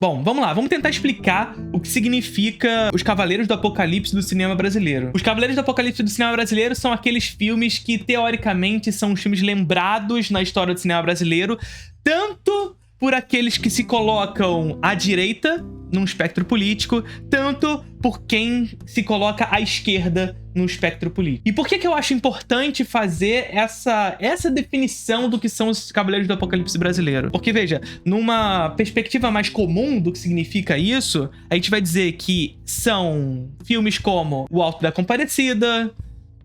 Bom, vamos lá, vamos tentar explicar o que significa os Cavaleiros do Apocalipse do cinema brasileiro. Os Cavaleiros do Apocalipse do cinema brasileiro são aqueles filmes que, teoricamente, são os filmes lembrados na história do cinema brasileiro, tanto por aqueles que se colocam à direita num espectro político, tanto por quem se coloca à esquerda no espectro político. E por que eu acho importante fazer essa definição do que são os Cavaleiros do Apocalipse brasileiro? Porque, veja, numa perspectiva mais comum do que significa isso, a gente vai dizer que são filmes como O Alto da Compadecida,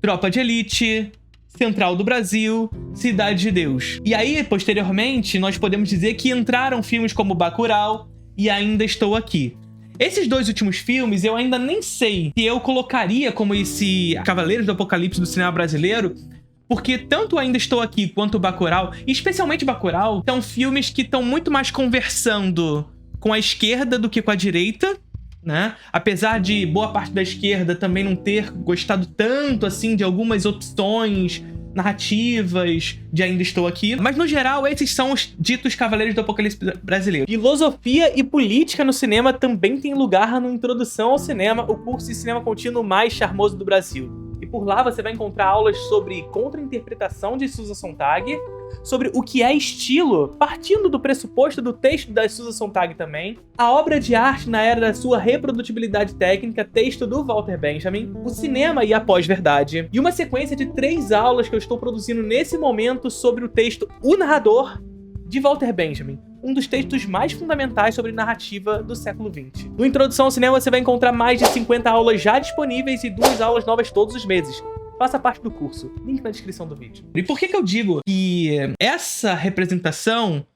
Tropa de Elite, Central do Brasil, Cidade de Deus. E aí, posteriormente, nós podemos dizer que entraram filmes como Bacurau e Ainda Estou Aqui. Esses dois últimos filmes, eu ainda nem sei se eu colocaria como esse Cavaleiros do Apocalipse do cinema brasileiro, porque tanto Ainda Estou Aqui quanto Bacurau, e especialmente Bacurau, são filmes que estão muito mais conversando com a esquerda do que com a direita, né? Apesar de boa parte da esquerda também não ter gostado tanto assim de algumas opções narrativas de Ainda Estou Aqui. Mas, no geral, esses são os ditos Cavaleiros do Apocalipse brasileiro. Filosofia e política no cinema também tem lugar no Introdução ao Cinema, o curso de cinema contínuo mais charmoso do Brasil. E por lá você vai encontrar aulas sobre contra-interpretação de Susan Sontag, sobre o que é estilo, partindo do pressuposto do texto da Susan Sontag também, a obra de arte na era da sua reprodutibilidade técnica, texto do Walter Benjamin, o cinema e a pós-verdade, e uma sequência de 3 aulas que eu estou produzindo nesse momento sobre o texto O Narrador, de Walter Benjamin, um dos textos mais fundamentais sobre narrativa do século XX. No Introdução ao Cinema você vai encontrar mais de 50 aulas já disponíveis e 2 aulas novas todos os meses. Faça parte do curso. Link na descrição do vídeo. E por que eu digo que essa representação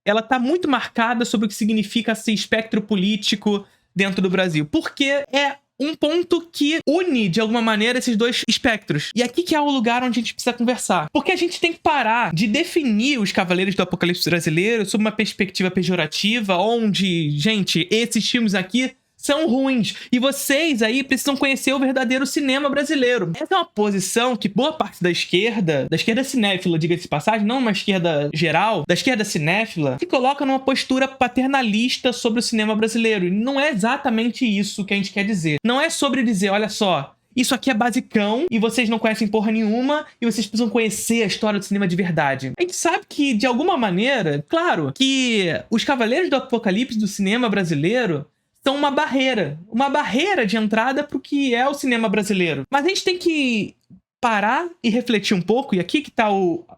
ela tá muito marcada sobre o que significa esse espectro político dentro do Brasil? Porque é um ponto que une, de alguma maneira, esses dois espectros. E aqui que é o lugar onde a gente precisa conversar. Porque a gente tem que parar de definir os Cavaleiros do Apocalipse brasileiro sob uma perspectiva pejorativa, onde, gente, esses filmes aqui são ruins. E vocês aí precisam conhecer o verdadeiro cinema brasileiro. Essa é uma posição que boa parte da esquerda cinéfila, diga-se de passagem, não uma esquerda geral, da esquerda cinéfila, se coloca numa postura paternalista sobre o cinema brasileiro. E não é exatamente isso que a gente quer dizer. Não é sobre dizer, olha só, isso aqui é basicão e vocês não conhecem porra nenhuma e vocês precisam conhecer a história do cinema de verdade. A gente sabe que, de alguma maneira, claro, que os Cavaleiros do Apocalipse do cinema brasileiro são uma barreira de entrada pro que é o cinema brasileiro. Mas a gente tem que parar e refletir um pouco, e aqui que tá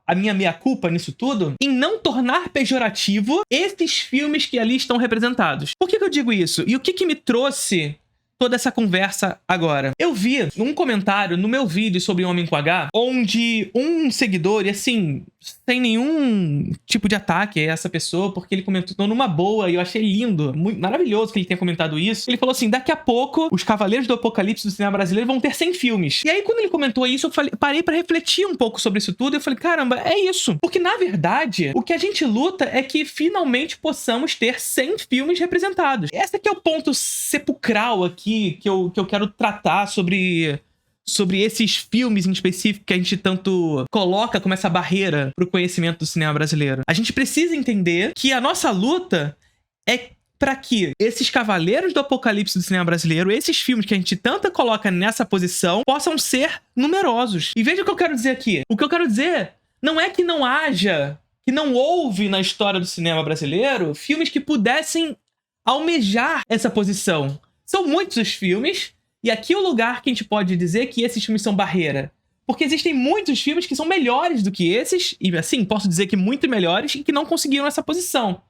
a minha meia-culpa nisso tudo, em não tornar pejorativo esses filmes que ali estão representados. Por que eu digo isso? E o que me trouxe toda essa conversa agora? Eu vi um comentário no meu vídeo sobre Homem com H, onde um seguidor, e assim, sem nenhum tipo de ataque a essa pessoa, porque ele comentou numa boa, e eu achei lindo, muito maravilhoso que ele tenha comentado isso. Ele falou assim, daqui a pouco, os Cavaleiros do Apocalipse do cinema brasileiro vão ter 100 filmes. E aí, quando ele comentou isso, eu parei pra refletir um pouco sobre isso tudo, e eu falei, caramba, é isso. Porque, na verdade, o que a gente luta é que finalmente possamos ter 100 filmes representados. Esse aqui é o ponto sepulcral aqui, que eu quero tratar sobre esses filmes em específico que a gente tanto coloca como essa barreira pro conhecimento do cinema brasileiro. A gente precisa entender que a nossa luta é para que esses Cavaleiros do Apocalipse do cinema brasileiro, esses filmes que a gente tanto coloca nessa posição, possam ser numerosos. E veja o que eu quero dizer aqui. O que eu quero dizer não é que não haja, que não houve na história do cinema brasileiro filmes que pudessem almejar essa posição. São muitos os filmes. E aqui é o lugar que a gente pode dizer que esses filmes são barreira. Porque existem muitos filmes que são melhores do que esses, e assim, posso dizer que muito melhores, e que não conseguiram essa posição.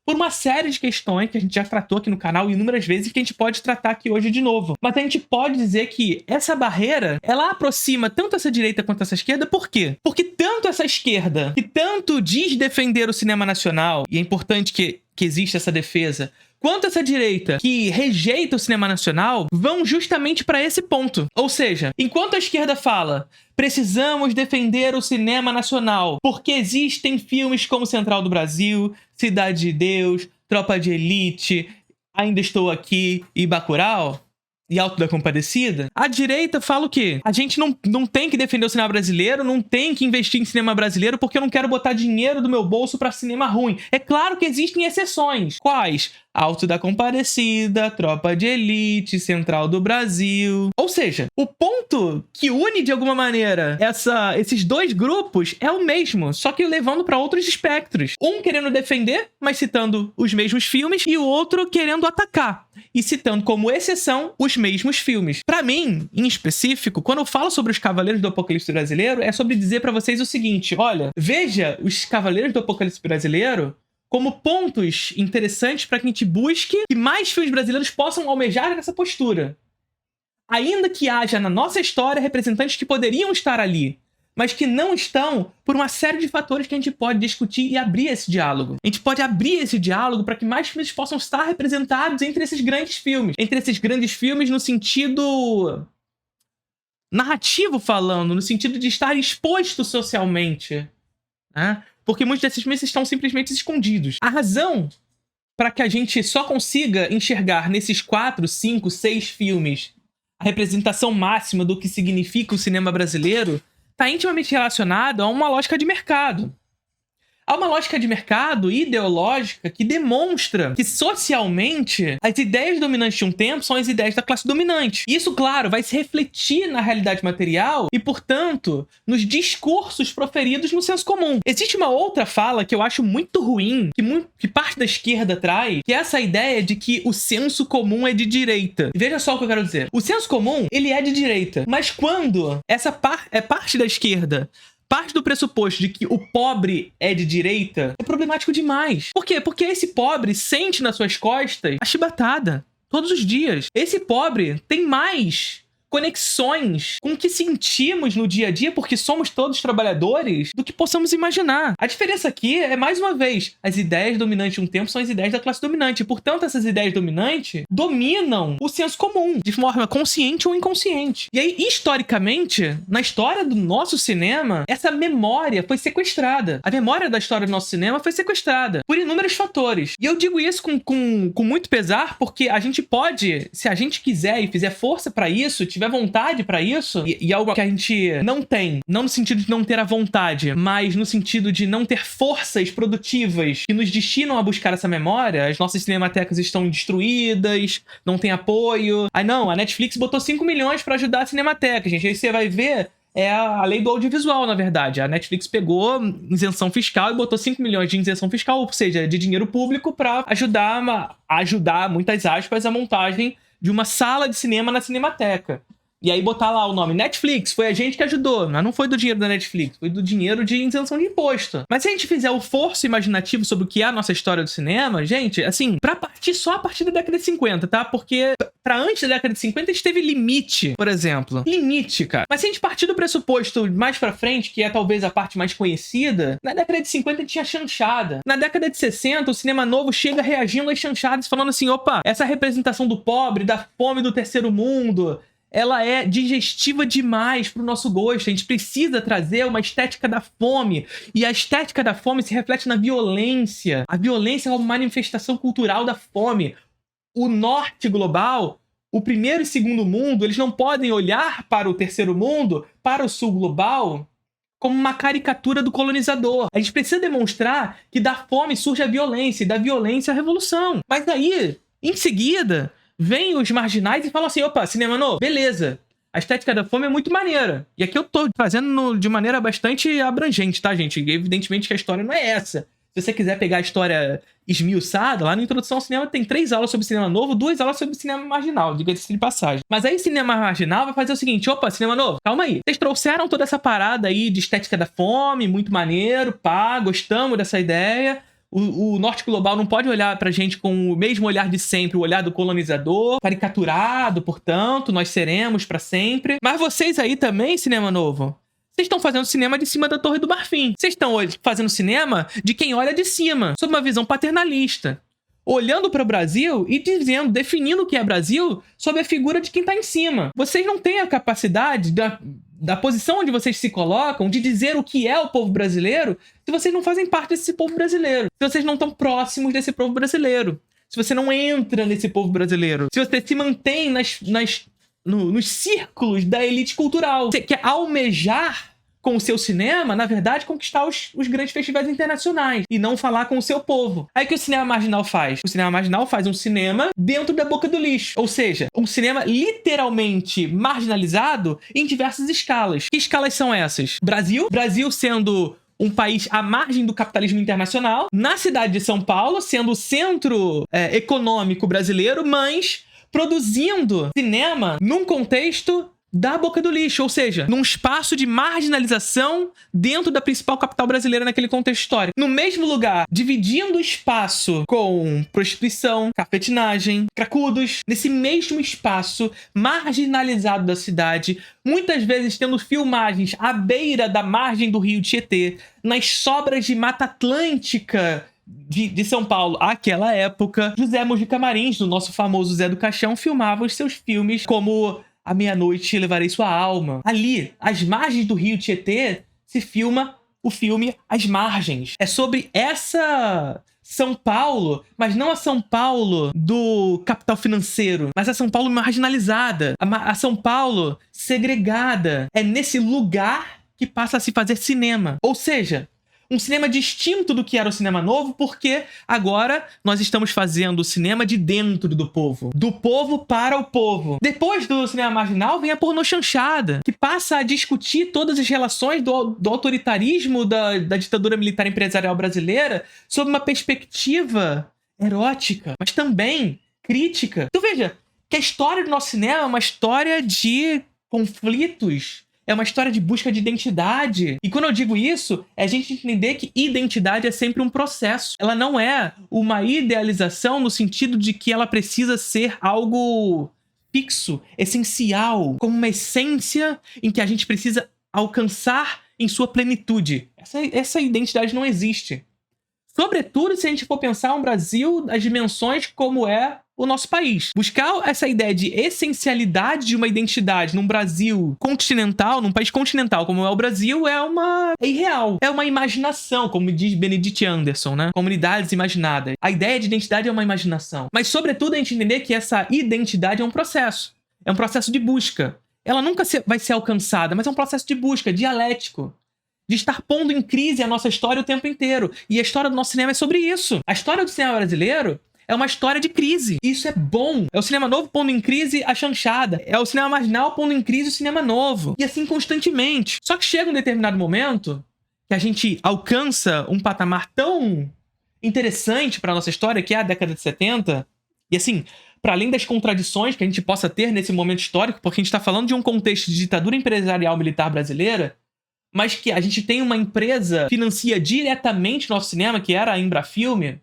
Por uma série de questões que a gente já tratou aqui no canal inúmeras vezes e que a gente pode tratar aqui hoje de novo. Mas a gente pode dizer que essa barreira, ela aproxima tanto essa direita quanto essa esquerda, por quê? Porque tanto essa esquerda, que tanto diz defender o cinema nacional, e é importante que exista essa defesa, quanto essa direita, que rejeita o cinema nacional, vão justamente para esse ponto. Ou seja, enquanto a esquerda fala, precisamos defender o cinema nacional, porque existem filmes como Central do Brasil, Cidade de Deus, Tropa de Elite, Ainda Estou Aqui e Bacurau, e Alto da Compadecida, a direita fala o quê? A gente não tem que defender o cinema brasileiro, não tem que investir em cinema brasileiro porque eu não quero botar dinheiro do meu bolso pra cinema ruim. É claro que existem exceções. Quais? Alto da Compadecida, Tropa de Elite, Central do Brasil. Ou seja, o ponto que une de alguma maneira esses dois grupos é o mesmo, só que levando para outros espectros. Um querendo defender, mas citando os mesmos filmes, e o outro querendo atacar e citando como exceção os mesmos filmes. Para mim, em específico, quando eu falo sobre os Cavaleiros do Apocalipse Brasileiro, é sobre dizer para vocês o seguinte: olha, veja os Cavaleiros do Apocalipse Brasileiro como pontos interessantes para que a gente busque que mais filmes brasileiros possam almejar essa postura. Ainda que haja na nossa história representantes que poderiam estar ali, mas que não estão por uma série de fatores que a gente pode discutir e abrir esse diálogo. A gente pode abrir esse diálogo para que mais filmes possam estar representados entre esses grandes filmes. Entre esses grandes filmes no sentido narrativo falando, no sentido de estar exposto socialmente, né? Porque muitos desses filmes estão simplesmente escondidos. A razão para que a gente só consiga enxergar nesses 4, 5, 6 filmes a representação máxima do que significa o cinema brasileiro está intimamente relacionada a uma lógica de mercado. Há uma lógica de mercado ideológica que demonstra que socialmente as ideias dominantes de um tempo são as ideias da classe dominante. E isso, claro, vai se refletir na realidade material e, portanto, nos discursos proferidos no senso comum. Existe uma outra fala que eu acho muito ruim, que parte da esquerda traz, que é essa ideia de que o senso comum é de direita. E veja só o que eu quero dizer. O senso comum, ele é de direita, mas quando essa parte da esquerda parte do pressuposto de que o pobre é de direita, é problemático demais. Por quê? Porque esse pobre sente nas suas costas a chibatada todos os dias. Esse pobre tem mais conexões com o que sentimos no dia a dia, porque somos todos trabalhadores, do que possamos imaginar. A diferença aqui é, mais uma vez, as ideias dominantes de um tempo são as ideias da classe dominante. Portanto, essas ideias dominantes dominam o senso comum, de forma consciente ou inconsciente. E aí, historicamente, na história do nosso cinema, essa memória foi sequestrada. A memória da história do nosso cinema foi sequestrada por inúmeros fatores. E eu digo isso com muito pesar, porque a gente pode, se a gente quiser e fizer força pra isso, tiver vontade pra isso, e algo que a gente não tem, não no sentido de não ter a vontade, mas no sentido de não ter forças produtivas que nos destinam a buscar essa memória. As nossas cinematecas estão destruídas, não tem apoio. Aí não, a Netflix botou 5 milhões pra ajudar a cinemateca, gente. Aí você vai ver, é a lei do audiovisual, na verdade. A Netflix pegou isenção fiscal e botou 5 milhões de isenção fiscal, ou seja, de dinheiro público, pra ajudar, muitas aspas, a montagem de uma sala de cinema na cinemateca. E aí botar lá o nome Netflix, foi a gente que ajudou. Mas não foi do dinheiro da Netflix, foi do dinheiro de isenção de imposto. Mas se a gente fizer o forço imaginativo sobre o que é a nossa história do cinema, gente, assim, pra partir só a partir da década de 50, tá? Porque pra antes da década de 50 a gente teve Limite, por exemplo. Limite, cara. Mas se a gente partir do pressuposto mais pra frente, que é talvez a parte mais conhecida, na década de 50 a gente tinha Chanchada. Na década de 60, o cinema novo chega reagindo às chanchadas, falando assim, opa, essa representação do pobre, da fome do terceiro mundo, ela é digestiva demais pro nosso gosto. A gente precisa trazer uma estética da fome. E a estética da fome se reflete na violência. A violência é uma manifestação cultural da fome. O norte global, o primeiro e segundo mundo, eles não podem olhar para o terceiro mundo, para o sul global, como uma caricatura do colonizador. A gente precisa demonstrar que da fome surge a violência, e da violência a revolução. Mas daí, em seguida, vem os marginais e falam assim, opa, cinema novo, beleza, a estética da fome é muito maneira. E aqui eu tô fazendo de maneira bastante abrangente, tá, gente? Evidentemente que a história não é essa. Se você quiser pegar a história esmiuçada, lá na Introdução ao Cinema tem 3 aulas sobre cinema novo, 2 aulas sobre cinema marginal, diga-se de passagem. Mas aí cinema marginal vai fazer o seguinte, opa, cinema novo, calma aí. Vocês trouxeram toda essa parada aí de estética da fome, muito maneiro, pá, gostamos dessa ideia. O norte global não pode olhar pra gente com o mesmo olhar de sempre, o olhar do colonizador, caricaturado, portanto, nós seremos pra sempre. Mas vocês aí também, cinema novo, vocês estão fazendo cinema de cima da Torre do Marfim. Vocês estão fazendo cinema de quem olha de cima, sob uma visão paternalista. Olhando para o Brasil e definindo o que é Brasil sob a figura de quem está em cima. Vocês não têm a capacidade da posição onde vocês se colocam de dizer o que é o povo brasileiro se vocês não fazem parte desse povo brasileiro. Se vocês não estão próximos desse povo brasileiro. Se você não entra nesse povo brasileiro. Se você se mantém nos círculos da elite cultural. Você quer almejar com o seu cinema, na verdade, conquistar os grandes festivais internacionais e não falar com o seu povo. Aí o que o cinema marginal faz? O cinema marginal faz um cinema dentro da boca do lixo. Ou seja, um cinema literalmente marginalizado em diversas escalas. Que escalas são essas? Brasil sendo um país à margem do capitalismo internacional, na cidade de São Paulo, sendo o centro econômico brasileiro, mas produzindo cinema num contexto da boca do lixo, ou seja, num espaço de marginalização dentro da principal capital brasileira naquele contexto histórico. No mesmo lugar, dividindo o espaço com prostituição, cafetinagem, cracudos, nesse mesmo espaço marginalizado da cidade, muitas vezes tendo filmagens à beira da margem do rio Tietê, nas sobras de Mata Atlântica de São Paulo, àquela época, José Mujica Marins, do nosso famoso Zé do Caixão, filmava os seus filmes como À Meia-Noite Levarei Sua Alma. Ali, às margens do rio Tietê, se filma o filme As Margens. É sobre essa São Paulo, mas não a São Paulo do capital financeiro, mas a São Paulo marginalizada, a São Paulo segregada. É nesse lugar que passa a se fazer cinema. Ou seja, um cinema distinto do que era o cinema novo, porque agora nós estamos fazendo o cinema de dentro do povo. Do povo para o povo. Depois do cinema marginal vem a pornochanchada, que passa a discutir todas as relações do autoritarismo da ditadura militar empresarial brasileira sob uma perspectiva erótica, mas também crítica. Então veja que a história do nosso cinema é uma história de conflitos, é uma história de busca de identidade. E quando eu digo isso, é a gente entender que identidade é sempre um processo. Ela não é uma idealização no sentido de que ela precisa ser algo fixo, essencial, como uma essência em que a gente precisa alcançar em sua plenitude. Essa identidade não existe. Sobretudo se a gente for pensar um Brasil das dimensões como é o nosso país. Buscar essa ideia de essencialidade de uma identidade num Brasil continental, num país continental como é o Brasil, é irreal. É uma imaginação, como diz Benedict Anderson, né? Comunidades imaginadas. A ideia de identidade é uma imaginação. Mas, sobretudo, a gente entender que essa identidade é um processo. É um processo de busca. Ela nunca vai ser alcançada, mas é um processo de busca, dialético. De estar pondo em crise a nossa história o tempo inteiro. E a história do nosso cinema é sobre isso. A história do cinema brasileiro é uma história de crise. Isso é bom. É o cinema novo pondo em crise a chanchada. É o cinema marginal pondo em crise o cinema novo. E assim constantemente. Só que chega um determinado momento que a gente alcança um patamar tão interessante para nossa história, que é a década de 70. E assim, para além das contradições que a gente possa ter nesse momento histórico, porque a gente está falando de um contexto de ditadura empresarial militar brasileira, mas que a gente tem uma empresa que financia diretamente o nosso cinema, que era a Embrafilme.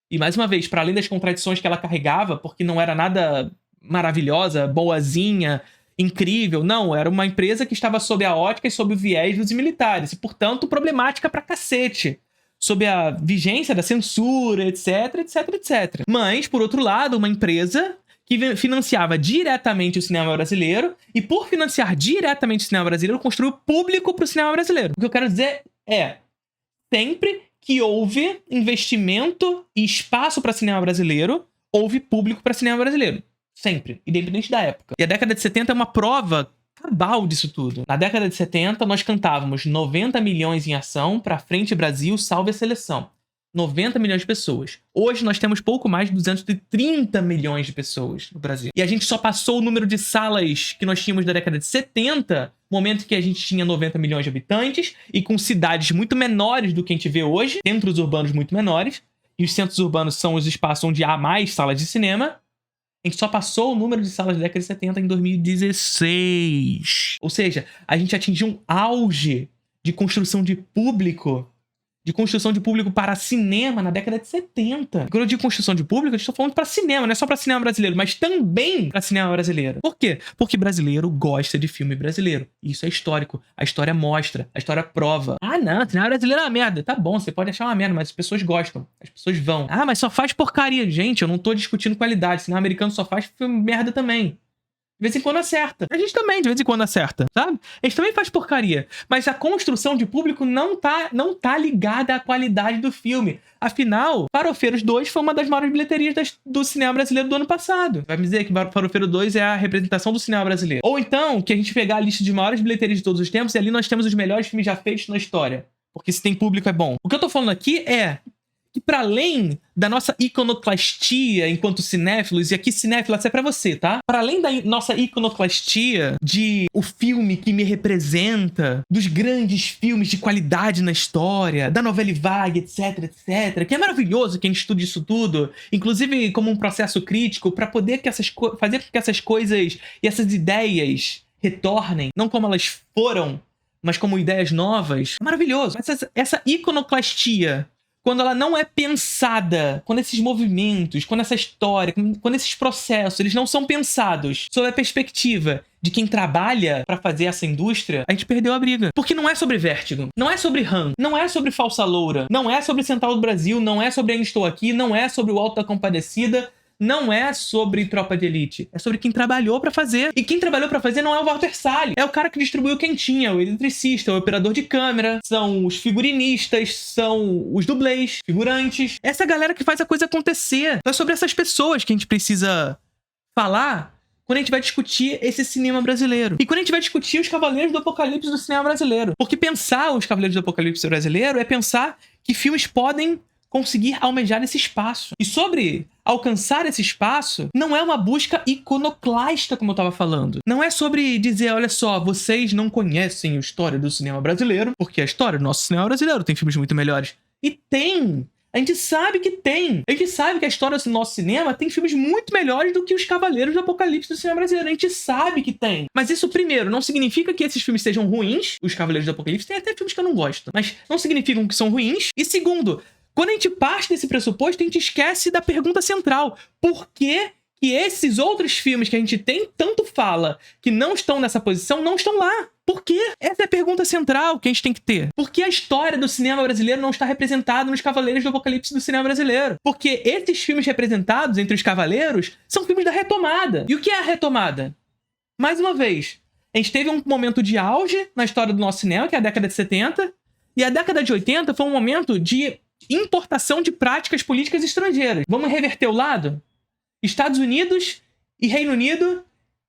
E, mais uma vez, para além das contradições que ela carregava, porque não era nada maravilhosa, boazinha, incrível. Não, era uma empresa que estava sob a ótica e sob o viés dos militares. E, portanto, problemática pra cacete. Sob a vigência da censura, etc, etc, etc. Mas, por outro lado, uma empresa que financiava diretamente o cinema brasileiro e, por financiar diretamente o cinema brasileiro, construiu público para o cinema brasileiro. O que eu quero dizer é, sempre que houve investimento e espaço para cinema brasileiro, houve público para cinema brasileiro. Sempre, independente da época. E a década de 70 é uma prova cabal disso tudo. Na década de 70, nós cantávamos 90 milhões em ação, pra frente Brasil, salve a seleção. 90 milhões de pessoas. Hoje nós temos pouco mais de 230 milhões de pessoas no Brasil. E a gente só passou o número de salas que nós tínhamos da década de 70, momento que a gente tinha 90 milhões de habitantes, e com cidades muito menores do que a gente vê hoje, centros urbanos muito menores, e os centros urbanos são os espaços onde há mais salas de cinema. A gente só passou o número de salas da década de 70 em 2016. Ou seja, a gente atingiu um auge de construção de público para cinema na década de 70. Quando eu digo construção de público, eu estou falando para cinema, não é só para cinema brasileiro, mas também para cinema brasileiro. Por quê? Porque brasileiro gosta de filme brasileiro. Isso é histórico. A história mostra, a história prova. Ah, não, cinema brasileiro é uma merda. Tá bom, você pode achar uma merda, mas as pessoas gostam. As pessoas vão. Ah, mas só faz porcaria. Gente, eu não tô discutindo qualidade. Cinema americano só faz filme merda também. vez em quando acerta. A gente também, de vez em quando, acerta, sabe? A gente também faz porcaria. Mas a construção de público não tá ligada à qualidade do filme. Afinal, Farofeiros 2 foi uma das maiores bilheterias do cinema brasileiro do ano passado. Vai me dizer que Farofeiro 2 é a representação do cinema brasileiro. Ou então, que a gente pegar a lista de maiores bilheterias de todos os tempos e ali nós temos os melhores filmes já feitos na história. Porque se tem público é bom. O que eu tô falando aqui é que para além da nossa iconoclastia enquanto cinéfilos, e aqui cinéfilo é pra você, tá? Para além da nossa iconoclastia de o filme que me representa, dos grandes filmes de qualidade na história, da novela vague, etc, etc, que é maravilhoso quem estuda isso tudo, inclusive como um processo crítico, para poder fazer com que essas coisas e essas ideias retornem, não como elas foram, mas como ideias novas. É maravilhoso. Mas essa iconoclastia, quando ela não é pensada, quando esses movimentos, quando essa história, quando esses processos, eles não são pensados sob a perspectiva de quem trabalha pra fazer essa indústria, a gente perdeu a briga. Porque não é sobre Vértigo, não é sobre Han, não é sobre Falsa Loura, não é sobre Central do Brasil, não é sobre Ainda Estou Aqui, não é sobre o Alto da Compadecida, não é sobre Tropa de Elite. É sobre quem trabalhou pra fazer. E quem trabalhou pra fazer não é o Walter Salles. É o cara que distribuiu Quentinha, o eletricista, o operador de câmera, são os figurinistas, são os dublês, figurantes. Essa é a galera que faz a coisa acontecer. Então é sobre essas pessoas que a gente precisa falar quando a gente vai discutir esse cinema brasileiro. E quando a gente vai discutir os Cavaleiros do Apocalipse do cinema brasileiro. Porque pensar os Cavaleiros do Apocalipse brasileiro é pensar que filmes podem conseguir almejar esse espaço. E sobre alcançar esse espaço, não é uma busca iconoclasta, como eu tava falando. Não é sobre dizer, olha só, vocês não conhecem a história do cinema brasileiro, porque a história do nosso cinema brasileiro tem filmes muito melhores. E tem! A gente sabe que tem! A gente sabe que a história do nosso cinema tem filmes muito melhores do que os Cavaleiros do Apocalipse do cinema brasileiro. A gente sabe que tem. Mas isso, primeiro, não significa que esses filmes sejam ruins. Os Cavaleiros do Apocalipse tem até filmes que eu não gosto. Mas não significam que são ruins. E segundo, quando a gente parte desse pressuposto, a gente esquece da pergunta central. Por que que esses outros filmes que a gente tem tanto fala que não estão nessa posição, não estão lá? Por quê? Essa é a pergunta central que a gente tem que ter. Por que a história do cinema brasileiro não está representada nos Cavaleiros do Apocalipse do cinema brasileiro? Porque esses filmes representados entre os Cavaleiros são filmes da retomada. E o que é a retomada? Mais uma vez, a gente teve um momento de auge na história do nosso cinema, que é a década de 70, e a década de 80 foi um momento de importação de práticas políticas estrangeiras. Vamos reverter o lado? Estados Unidos e Reino Unido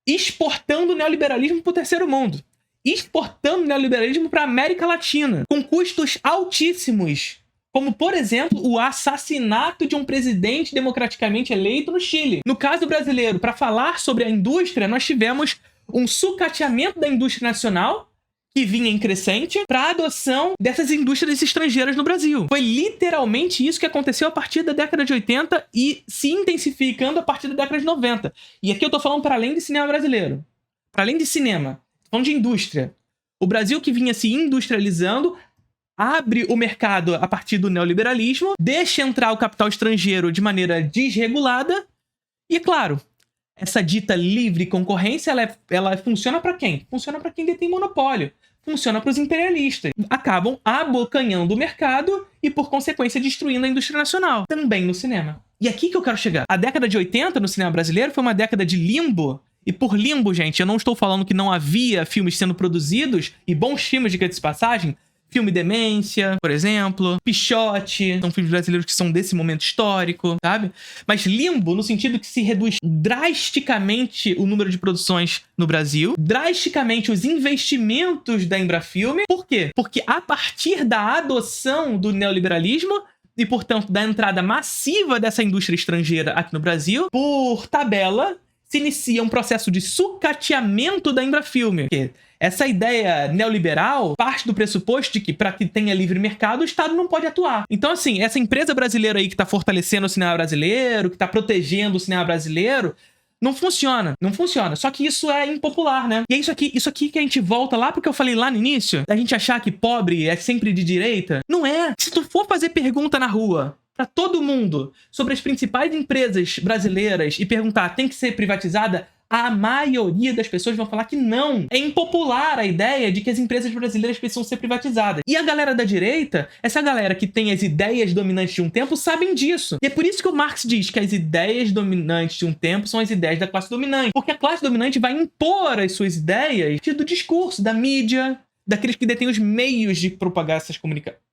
exportando o neoliberalismo para o terceiro mundo. Exportando o neoliberalismo para a América Latina, com custos altíssimos, como, por exemplo, o assassinato de um presidente democraticamente eleito no Chile. No caso brasileiro, para falar sobre a indústria, nós tivemos um sucateamento da indústria nacional, que vinha em crescente, para a adoção dessas indústrias estrangeiras no Brasil. Foi literalmente isso que aconteceu a partir da década de 80 e se intensificando a partir da década de 90. E aqui eu tô falando para além de cinema brasileiro. Para além de cinema. Tô falando de indústria. O Brasil que vinha se industrializando abre o mercado a partir do neoliberalismo, deixa entrar o capital estrangeiro de maneira desregulada e, claro, essa dita livre concorrência, ela funciona para quem? Funciona para quem detém monopólio. Funciona para os imperialistas. Acabam abocanhando o mercado e, por consequência, destruindo a indústria nacional. Também no cinema. E aqui que eu quero chegar. A década de 80 no cinema brasileiro foi uma década de limbo. E por limbo, gente, eu não estou falando que não havia filmes sendo produzidos, e bons filmes, diga-se de passagem. Filme Demência, por exemplo, Pichote, são filmes brasileiros que são desse momento histórico, sabe? Mas limbo no sentido que se reduz drasticamente o número de produções no Brasil, drasticamente os investimentos da Embrafilme. Por quê? Porque a partir da adoção do neoliberalismo e, portanto, da entrada massiva dessa indústria estrangeira aqui no Brasil, por tabela, se inicia um processo de sucateamento da Embrafilme. Porque essa ideia neoliberal parte do pressuposto de que, para que tenha livre mercado, o Estado não pode atuar. Então, assim, essa empresa brasileira aí que tá fortalecendo o cinema brasileiro, que tá protegendo o cinema brasileiro, não funciona. Não funciona. Só que isso é impopular, né? E é isso aqui que a gente volta lá porque eu falei lá no início, da gente achar que pobre é sempre de direita. Não é. Se tu for fazer pergunta na rua para todo mundo sobre as principais empresas brasileiras e perguntar, tem que ser privatizada? A maioria das pessoas vão falar que não. É impopular a ideia de que as empresas brasileiras precisam ser privatizadas. E a galera da direita, essa galera que tem as ideias dominantes de um tempo, sabem disso. E é por isso que o Marx diz que as ideias dominantes de um tempo são as ideias da classe dominante. Porque a classe dominante vai impor as suas ideias do discurso, da mídia, daqueles que detêm os meios de propagar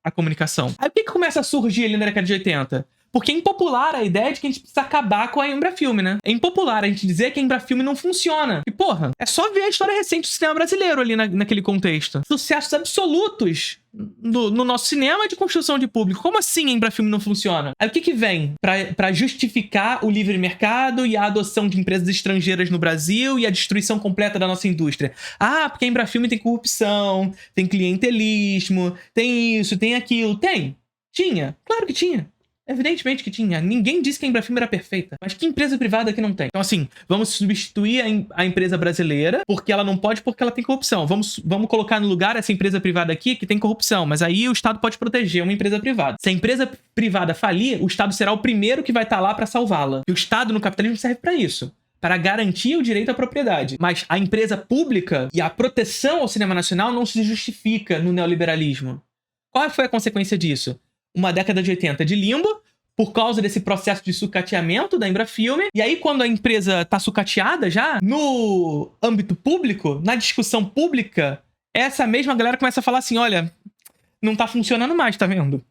a comunicação. Aí o que começa a surgir ali na década de 80? Porque é impopular a ideia de que a gente precisa acabar com a Embrafilme, né? É impopular a gente dizer que a Embrafilme não funciona. E, porra, é só ver a história recente do cinema brasileiro ali naquele contexto. Sucessos absolutos no nosso cinema de construção de público. Como assim a Embrafilme não funciona? Aí o que vem pra justificar o livre mercado e a adoção de empresas estrangeiras no Brasil e a destruição completa da nossa indústria? Ah, porque a Embrafilme tem corrupção, tem clientelismo, tem isso, tem aquilo. Tem. Tinha. Claro que tinha. Evidentemente que tinha. Ninguém disse que a Embrafilme era perfeita. Mas que empresa privada que não tem? Então, assim, vamos substituir a empresa brasileira porque ela não pode, porque ela tem corrupção. Vamos colocar no lugar essa empresa privada aqui que tem corrupção. Mas aí o Estado pode proteger uma empresa privada. Se a empresa privada falir, o Estado será o primeiro que vai estar lá para salvá-la. E o Estado no capitalismo serve para isso. Para garantir o direito à propriedade. Mas a empresa pública e a proteção ao cinema nacional não se justifica no neoliberalismo. Qual foi a consequência disso? Uma década de 80 de limbo, por causa desse processo de sucateamento da Embrafilme. E aí, quando a empresa tá sucateada já, no âmbito público, na discussão pública, essa mesma galera começa a falar assim, olha, não tá funcionando mais, tá vendo?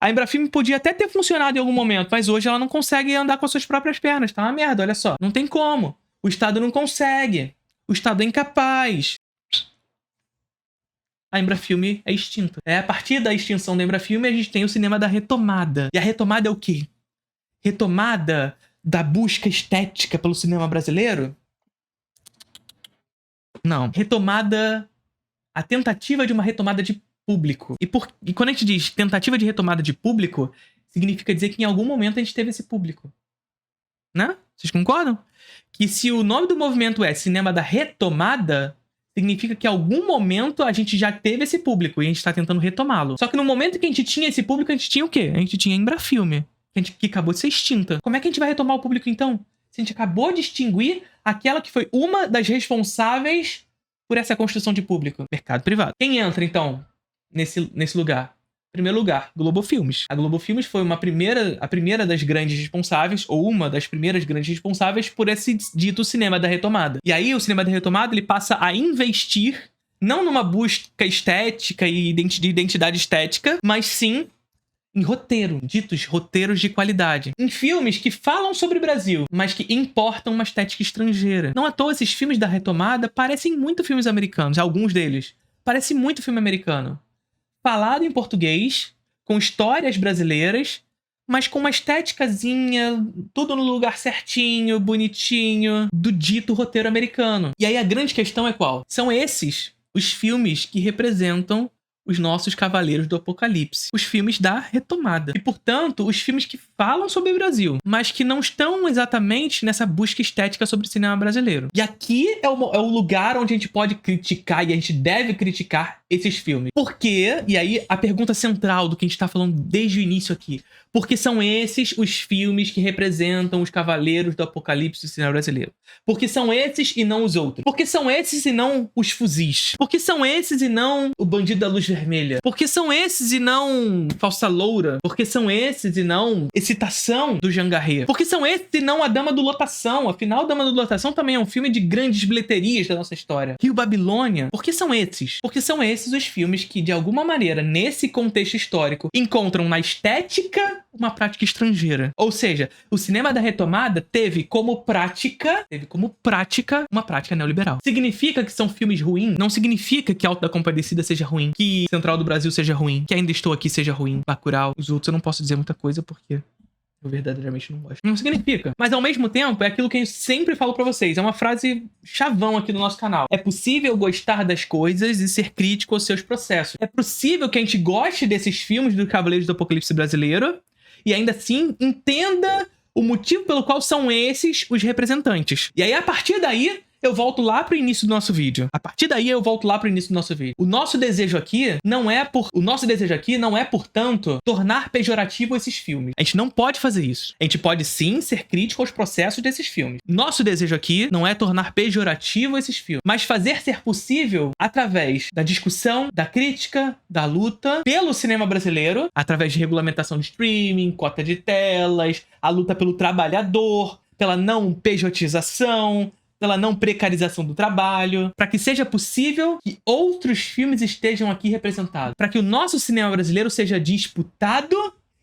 A Embrafilme podia até ter funcionado em algum momento, mas hoje ela não consegue andar com as suas próprias pernas. Tá uma merda, olha só. Não tem como. O Estado não consegue. O Estado é incapaz. A Embrafilme é extinta. A partir da extinção da Embrafilme, a gente tem o cinema da retomada. E a retomada é o quê? Retomada da busca estética pelo cinema brasileiro? Não. Retomada... A tentativa de uma retomada de público. E quando a gente diz tentativa de retomada de público, significa dizer que em algum momento a gente teve esse público. Né? Vocês concordam? Que se o nome do movimento é Cinema da Retomada... significa que em algum momento a gente já teve esse público e a gente tá tentando retomá-lo. Só que no momento que a gente tinha esse público, a gente tinha o quê? A gente tinha a Embrafilme, que acabou de ser extinta. Como é que a gente vai retomar o público, então? Se a gente acabou de extinguir aquela que foi uma das responsáveis por essa construção de público. Mercado privado. Quem entra, então, nesse lugar? Em primeiro lugar, Globo Filmes. A Globo Filmes foi a primeira das grandes responsáveis, ou uma das primeiras grandes responsáveis por esse dito cinema da retomada. E aí o cinema da retomada ele passa a investir não numa busca estética e de identidade estética, mas sim em ditos roteiros de qualidade. Em filmes que falam sobre o Brasil, mas que importam uma estética estrangeira. Não à toa esses filmes da retomada parecem muito filmes americanos, alguns deles. Parece muito filme americano. Falado em português, com histórias brasileiras, mas com uma estéticazinha, tudo no lugar certinho, bonitinho, do dito roteiro americano. E aí a grande questão é qual? São esses os filmes que representam os nossos Cavaleiros do Apocalipse. Os filmes da retomada. E, portanto, os filmes que falam sobre o Brasil, mas que não estão exatamente nessa busca estética sobre o cinema brasileiro. E aqui é o lugar onde a gente pode criticar e a gente deve criticar esses filmes. Por quê? E aí a pergunta central do que a gente tá falando desde o início aqui. Porque são esses os filmes que representam os Cavaleiros do Apocalipse do cinema brasileiro. Porque são esses e não os outros. Porque são esses e não os fuzis. Porque são esses e não o Bandido da Luz Vermelha. Porque são esses e não Falsa Loura. Porque são esses e não Excitação do Jangarrê. Porque são esses e não A Dama do Lotação. Afinal, Dama do Lotação também é um filme de grandes bilheterias da nossa história. Rio Babilônia. Por que são esses? Porque são esses os filmes que, de alguma maneira, nesse contexto histórico, encontram na estética uma prática estrangeira. Ou seja, o cinema da retomada teve como prática uma prática neoliberal. Significa que são filmes ruins? Não significa que Auto da Compadecida seja ruim, que Central do Brasil seja ruim, que Ainda Estou Aqui seja ruim, Bacurau. Os outros eu não posso dizer muita coisa porque eu verdadeiramente não gosto. Não significa. Mas ao mesmo tempo, é aquilo que eu sempre falo pra vocês. É uma frase chavão aqui do nosso canal. É possível gostar das coisas e ser crítico aos seus processos. É possível que a gente goste desses filmes do Cavaleiros do Apocalipse brasileiro e ainda assim entenda o motivo pelo qual são esses os representantes. E aí, a partir daí, eu volto lá pro início do nosso vídeo. A partir daí, eu volto lá pro início do nosso vídeo. O nosso desejo aqui não é, portanto, tornar pejorativo esses filmes. A gente não pode fazer isso. A gente pode, sim, ser crítico aos processos desses filmes. Nosso desejo aqui não é tornar pejorativo esses filmes, mas fazer ser possível através da discussão, da crítica, da luta pelo cinema brasileiro, através de regulamentação de streaming, cota de telas, a luta pelo trabalhador, pela não pejotização, pela não precarização do trabalho, para que seja possível que outros filmes estejam aqui representados, para que o nosso cinema brasileiro seja disputado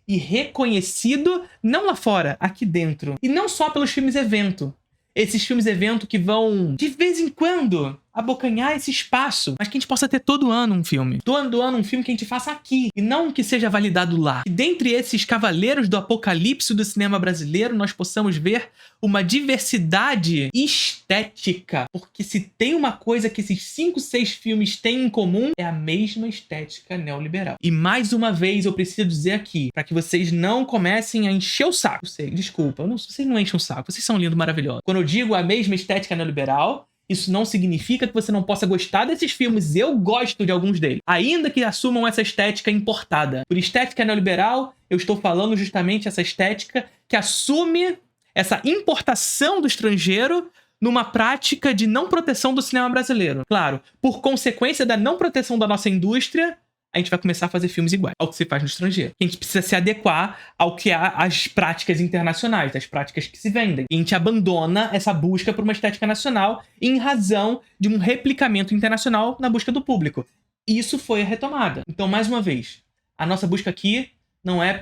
e reconhecido, não lá fora, aqui dentro. E não só pelos filmes evento. Esses filmes evento que vão, de vez em quando, abocanhar esse espaço, mas que a gente possa ter todo ano um filme. Todo ano um filme que a gente faça aqui, e não que seja validado lá. E dentre esses cavaleiros do apocalipse do cinema brasileiro, nós possamos ver uma diversidade estética. Porque se tem uma coisa que esses 5, 6 filmes têm em comum, é a mesma estética neoliberal. E mais uma vez eu preciso dizer aqui, para que vocês não comecem a encher o saco. Desculpa, vocês não enchem o saco, vocês são lindos, maravilhosos. Quando eu digo a mesma estética neoliberal, isso não significa que você não possa gostar desses filmes. Eu gosto de alguns deles, ainda que assumam essa estética importada. Por estética neoliberal, eu estou falando justamente essa estética que assume essa importação do estrangeiro numa prática de não proteção do cinema brasileiro. Claro, por consequência da não proteção da nossa indústria, a gente vai começar a fazer filmes iguais ao que se faz no estrangeiro. A gente precisa se adequar ao que há as práticas internacionais, as práticas que se vendem. E a gente abandona essa busca por uma estética nacional em razão de um replicamento internacional na busca do público. Isso foi a retomada. Então, mais uma vez, a nossa busca aqui não é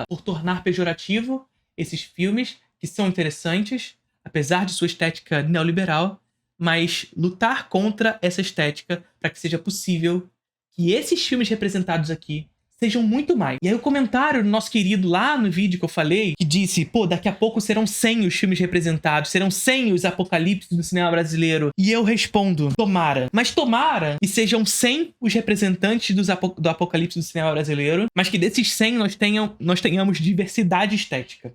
por tornar pejorativo esses filmes que são interessantes, apesar de sua estética neoliberal, mas lutar contra essa estética para que seja possível que esses filmes representados aqui sejam muito mais. E aí o comentário do nosso querido lá no vídeo que eu falei, que disse, pô, daqui a pouco serão 100 os filmes representados, serão 100 os apocalipses do cinema brasileiro. E eu respondo, tomara. Mas tomara que sejam 100 os representantes do apocalipse do cinema brasileiro, mas que desses 100 nós tenhamos diversidade estética.